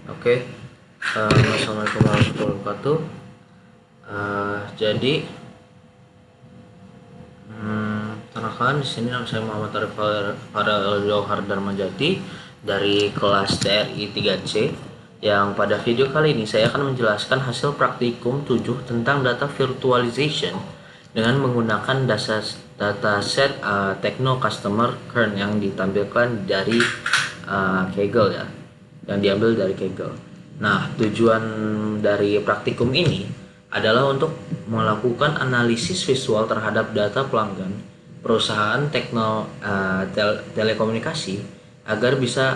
Oke, Assalamualaikum warahmatullahi wabarakatuh. Jadi, kenalkan di sini nama saya Muhammad Arif Farel Johar Darmajati dari kelas TRI 3C. Yang pada video kali ini saya akan menjelaskan hasil praktikum 7 tentang data virtualization dengan menggunakan dataset Techno Customer Kern yang ditampilkan dari Kaggle ya, yang diambil dari Kaggle. Nah, tujuan dari praktikum ini adalah untuk melakukan analisis visual terhadap data pelanggan perusahaan telekomunikasi agar bisa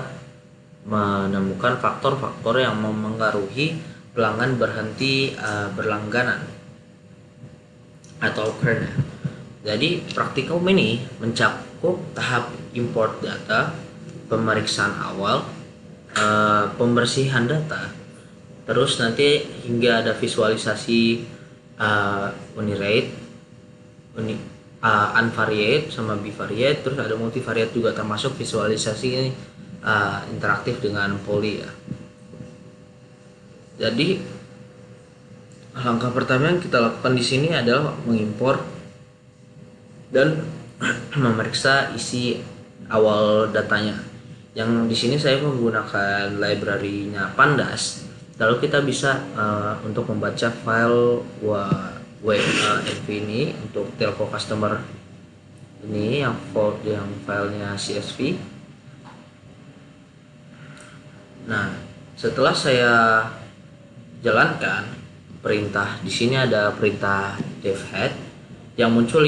menemukan faktor-faktor yang mempengaruhi pelanggan berhenti berlangganan atau kern. Jadi praktikum ini mencakup tahap import data, pemeriksaan awal, pembersihan data, terus nanti hingga ada visualisasi univariate, unvariate sama bivariate, terus ada multivariate juga, termasuk visualisasi ini interaktif dengan poli ya. Jadi langkah pertama yang kita lakukan di sini adalah mengimpor dan memeriksa isi awal datanya. Yang di sini saya menggunakan library-nya Pandas. Lalu kita bisa untuk membaca file WAV ini untuk telco customer ini yang filenya CSV. Nah, setelah saya jalankan perintah, di sini ada perintah devhead yang muncul,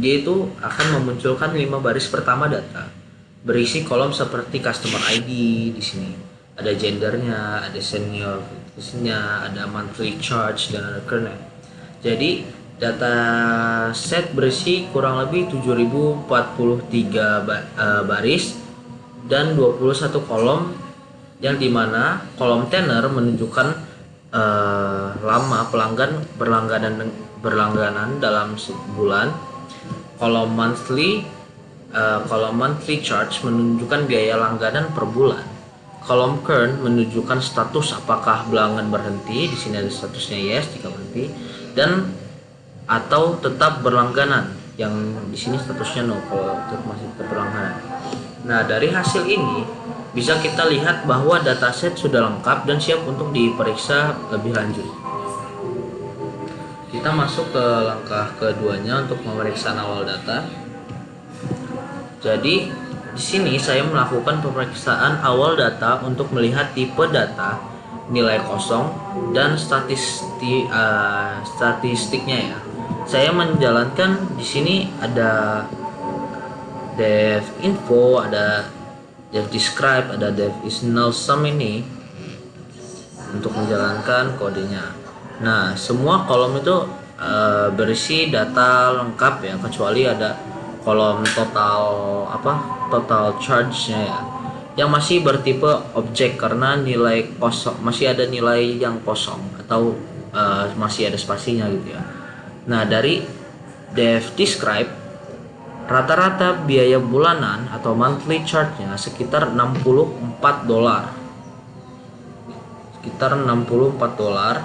dia itu akan memunculkan 5 baris pertama data berisi kolom seperti customer ID. Di sini ada gendernya, ada senioritasnya, ada monthly charge, dan ada kernel. Jadi data set berisi kurang lebih 7043 baris dan 21 kolom, yang dimana kolom tenor menunjukkan lama pelanggan berlangganan dalam sebulan. Kolom monthly charge menunjukkan biaya langganan per bulan. Kolom kern menunjukkan status apakah pelanggan berhenti. Di sini ada statusnya yes jika berhenti, dan atau tetap berlangganan, yang di sini statusnya no kalau masih tetap berlangganan. Nah, dari hasil ini bisa kita lihat bahwa dataset sudah lengkap dan siap untuk diperiksa lebih lanjut. Kita masuk ke langkah keduanya untuk pemeriksaan awal data. Jadi di sini saya melakukan pemeriksaan awal data untuk melihat tipe data, nilai kosong, dan statistiknya ya. Saya menjalankan di sini ada dev info, ada dev describe, ada dev is null sum ini untuk menjalankan kodenya. Nah, semua kolom itu berisi data lengkap ya, kecuali ada kolom total charge-nya ya, yang masih bertipe objek karena nilai kosong, masih ada nilai yang kosong atau masih ada spasinya gitu ya. Nah, dari dev describe, rata-rata biaya bulanan atau monthly charge-nya sekitar $64. Sekitar $64.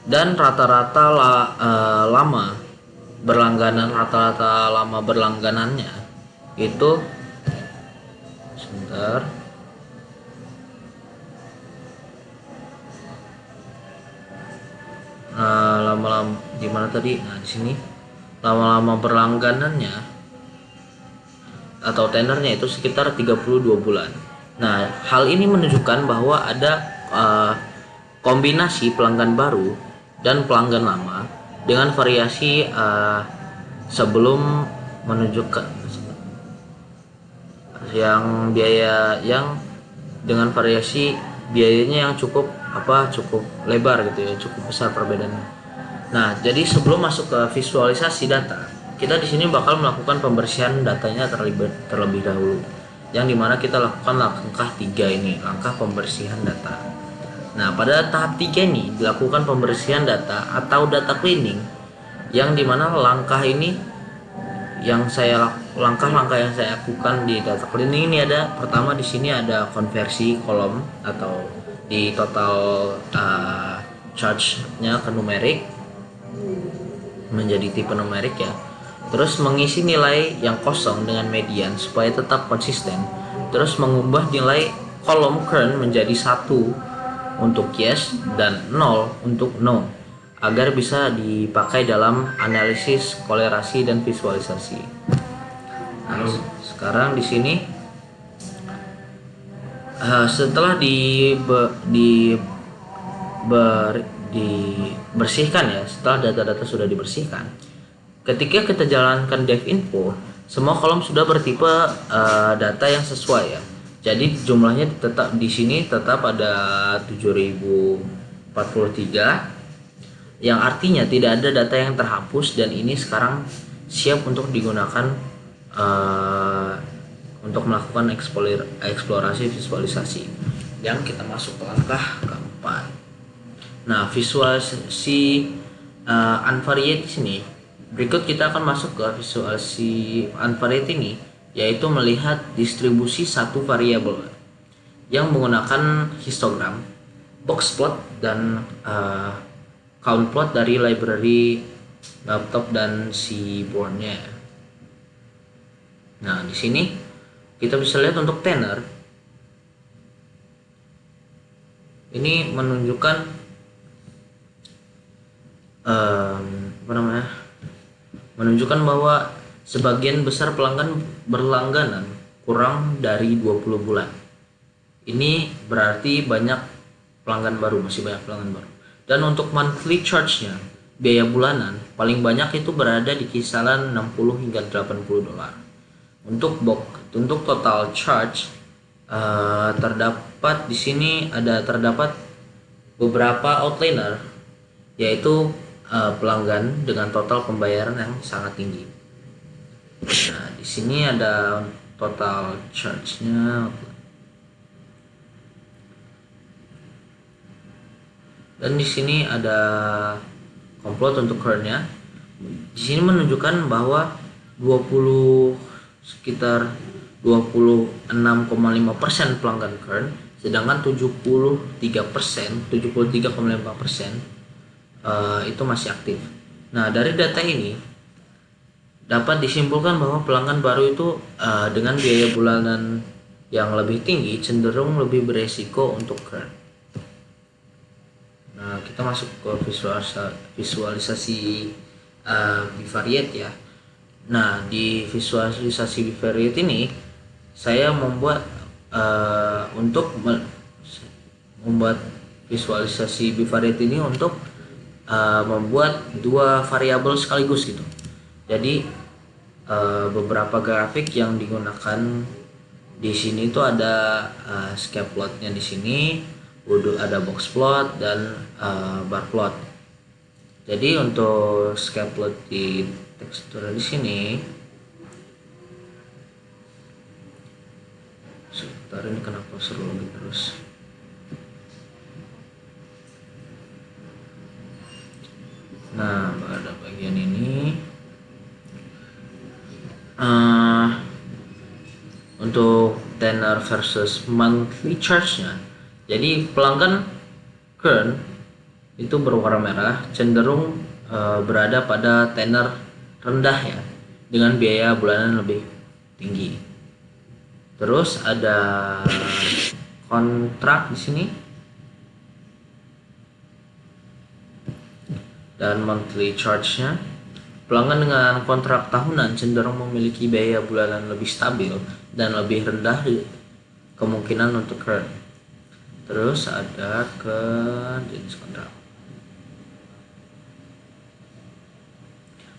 Dan rata-rata lama berlangganannya itu sebentar. Lama-lama di mana tadi? Nah, di sini lama-lama berlangganannya atau tenornya itu sekitar 32 bulan. Nah, hal ini menunjukkan bahwa ada kombinasi pelanggan baru dan pelanggan lama dengan variasi sebelum menunjukkan yang biaya yang dengan variasi biayanya yang cukup lebar gitu ya, cukup besar perbedaannya. Nah, jadi sebelum masuk ke visualisasi data, kita di sini bakal melakukan pembersihan datanya terlebih dahulu, yang dimana kita lakukan langkah 3 ini, langkah pembersihan data. Nah, pada tahap 3 ini dilakukan pembersihan data atau data cleaning, yang dimana langkah ini yang saya langkah-langkah yang saya lakukan di data cleaning ini ada pertama di sini ada konversi kolom atau di total charge-nya ke numerik menjadi tipe numerik ya. Terus mengisi nilai yang kosong dengan median supaya tetap konsisten. Terus mengubah nilai kolom current menjadi 1 untuk yes dan 0 untuk no agar bisa dipakai dalam analisis kolerasi dan visualisasi. Nah, sekarang di sini setelah dibersihkan ya, setelah data-data sudah dibersihkan, ketika kita jalankan dev info, semua kolom sudah bertipe data yang sesuai ya. Jadi jumlahnya tetap di sini tetap ada 7043 yang artinya tidak ada data yang terhapus dan ini sekarang siap untuk digunakan untuk melakukan eksplorasi visualisasi. Dan kita masuk ke langkah keempat. Nah, visualisasi unvariate di sini. Berikut kita akan masuk ke visualisasi unvariate ini, yaitu melihat distribusi satu variabel yang menggunakan histogram, box plot dan count plot dari library laptop dan si boardnya. Nah, di sini kita bisa lihat untuk tenor ini menunjukkan menunjukkan bahwa sebagian besar pelanggan berlangganan kurang dari 20 bulan. Ini berarti banyak pelanggan baru, masih banyak pelanggan baru. Dan untuk monthly charge-nya, biaya bulanan paling banyak itu berada di kisaran 60 hingga 80 dolar. Untuk total charge terdapat di sini terdapat beberapa outliner, yaitu pelanggan dengan total pembayaran yang sangat tinggi. Nah, di sini ada total charge-nya dan di sini ada complete untuk current-nya. Di sini menunjukkan bahwa sekitar 26,5% pelanggan current, sedangkan 73,5% itu masih aktif. Nah, dari data ini dapat disimpulkan bahwa pelanggan baru itu dengan biaya bulanan yang lebih tinggi cenderung lebih beresiko untuk current. Nah, kita masuk ke visualisasi bivariate ya. Nah, di visualisasi bivariate ini saya membuat membuat visualisasi bivariate ini untuk membuat dua variabel sekaligus gitu. Jadi beberapa grafik yang digunakan di sini itu ada scape plotnya di sini, ada box plot dan bar plot. Jadi untuk scape plot di tekstur di sini, sebentar, ini kenapa seru lagi terus? Nah, pada bagian ini untuk tenor versus monthly charge-nya. Jadi pelanggan current itu berwarna merah cenderung berada pada tenor rendah ya, dengan biaya bulanan lebih tinggi. Terus ada kontrak di sini dan monthly charge-nya. Pelanggan dengan kontrak tahunan cenderung memiliki biaya bulanan lebih stabil dan lebih rendah kemungkinan untuk current. Terus ada ke jenis kontrak.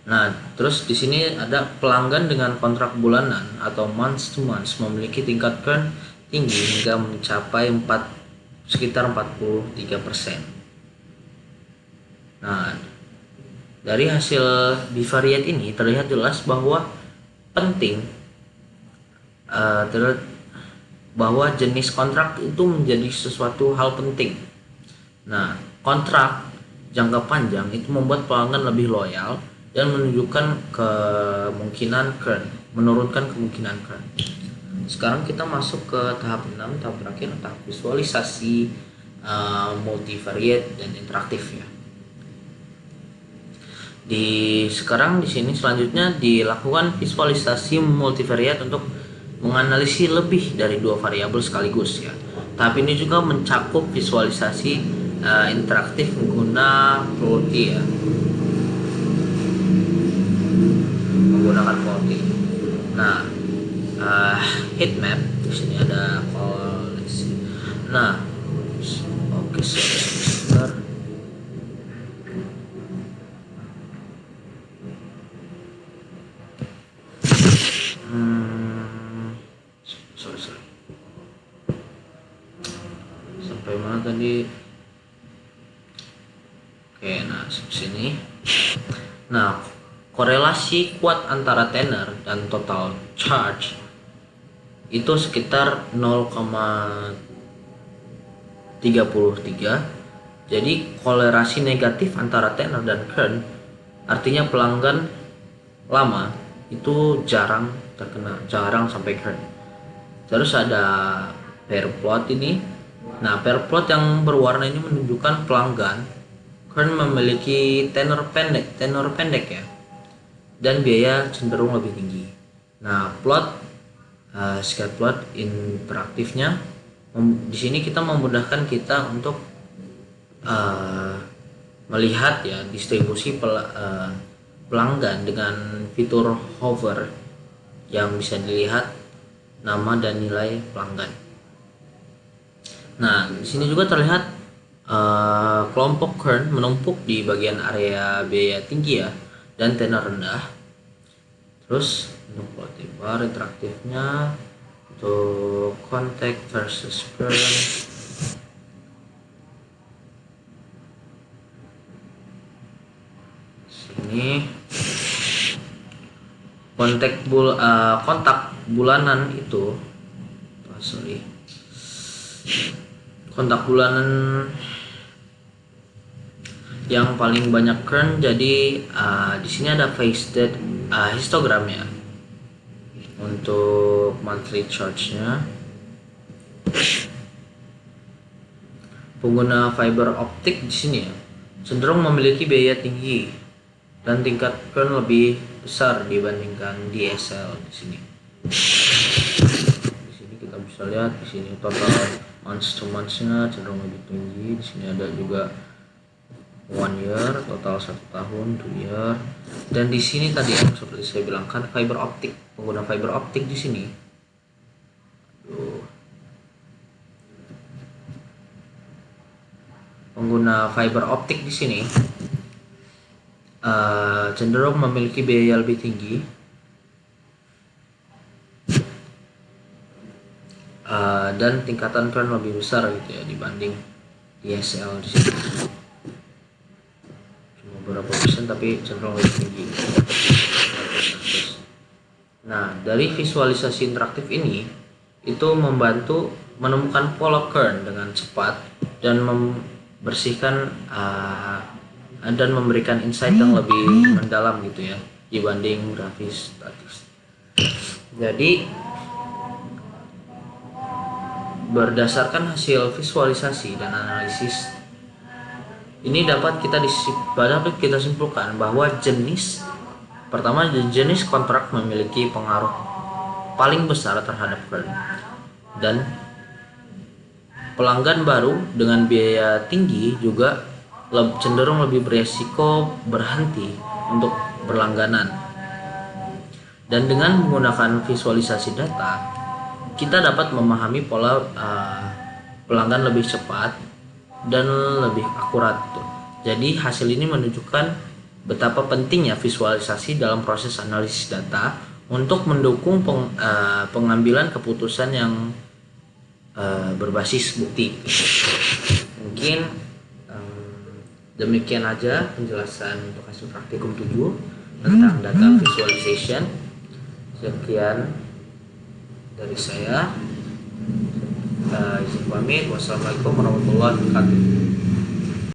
Nah, terus di sini ada pelanggan dengan kontrak bulanan atau month to month memiliki tingkat current tinggi hingga mencapai sekitar 43%. Nah, dari hasil bivariate ini terlihat jelas bahwa bahwa jenis kontrak itu menjadi sesuatu hal penting. Nah, kontrak jangka panjang itu membuat pelanggan lebih loyal dan menunjukkan kemungkinan current. menurunkan kemungkinan kern. Sekarang kita masuk ke tahap 6, tahap terakhir, tahap visualisasi multivariate dan interaktif ya. Sekarang di sini selanjutnya dilakukan visualisasi multivariate untuk menganalisis lebih dari 2 variabel sekaligus ya. Tahap ini juga mencakup visualisasi interaktif menggunakan plotting. Nah, heat map di sini ada koleksi. Nah, oke, sebentar. Sorry. Sampai mana tadi? Oke, nah sini. Nah, korelasi kuat antara tenor dan total charge itu sekitar 0,33. Jadi korelasi negatif antara tenor dan current artinya pelanggan lama itu jarang sampai current. Terus ada pair plot ini. Nah, pair plot yang berwarna ini menunjukkan pelanggan current memiliki tenor pendek ya, dan biaya cenderung lebih tinggi. Nah, scatter plot interaktifnya di sini kita memudahkan kita untuk melihat ya distribusi pelanggan dengan fitur hover yang bisa dilihat nama dan nilai pelanggan. Nah, di sini juga terlihat kelompok current menumpuk di bagian area biaya tinggi ya dan tenor rendah. Terus untuk plotting bar interaktifnya untuk contact versus current. Sini kontak bulanan itu kontak bulanan yang paling banyak current. Jadi di sini ada phased histogram ya untuk monthly charge-nya. Pengguna fiber optik di sini ya cenderung memiliki biaya tinggi dan tingkat current lebih besar dibandingkan DSL di sini. Di sini kita bisa lihat di sini total months to months-nya cenderung lebih tinggi. Di sini ada juga 1 year, total 1 tahun, 2 year. Dan di sini tadi yang seperti saya bilang kan fiber optik, pengguna fiber optik di sini. Pengguna fiber optik di sini cenderung memiliki biaya lebih tinggi dan tingkatan current lebih besar gitu ya dibanding DSL di sini. Cuma beberapa persen tapi cenderung lebih tinggi. Nah, dari visualisasi interaktif ini itu membantu menemukan pola current dengan cepat dan membersihkan dan memberikan insight yang lebih mendalam gitu ya dibanding grafis statis. Jadi berdasarkan hasil visualisasi dan analisis ini dapat kita simpulkan bahwa jenis kontrak memiliki pengaruh paling besar terhadap current, dan pelanggan baru dengan biaya tinggi juga cenderung lebih beresiko berhenti untuk berlangganan. Dan dengan menggunakan visualisasi data, kita dapat memahami pola pelanggan lebih cepat dan lebih akurat. Jadi hasil ini menunjukkan betapa pentingnya visualisasi dalam proses analisis data untuk mendukung pengambilan keputusan yang berbasis bukti. Mungkin demikian aja penjelasan untuk hasil praktikum 7 tentang data visualization. Sekian dari saya. Izin pamit. Wassalamualaikum warahmatullahi wabarakatuh.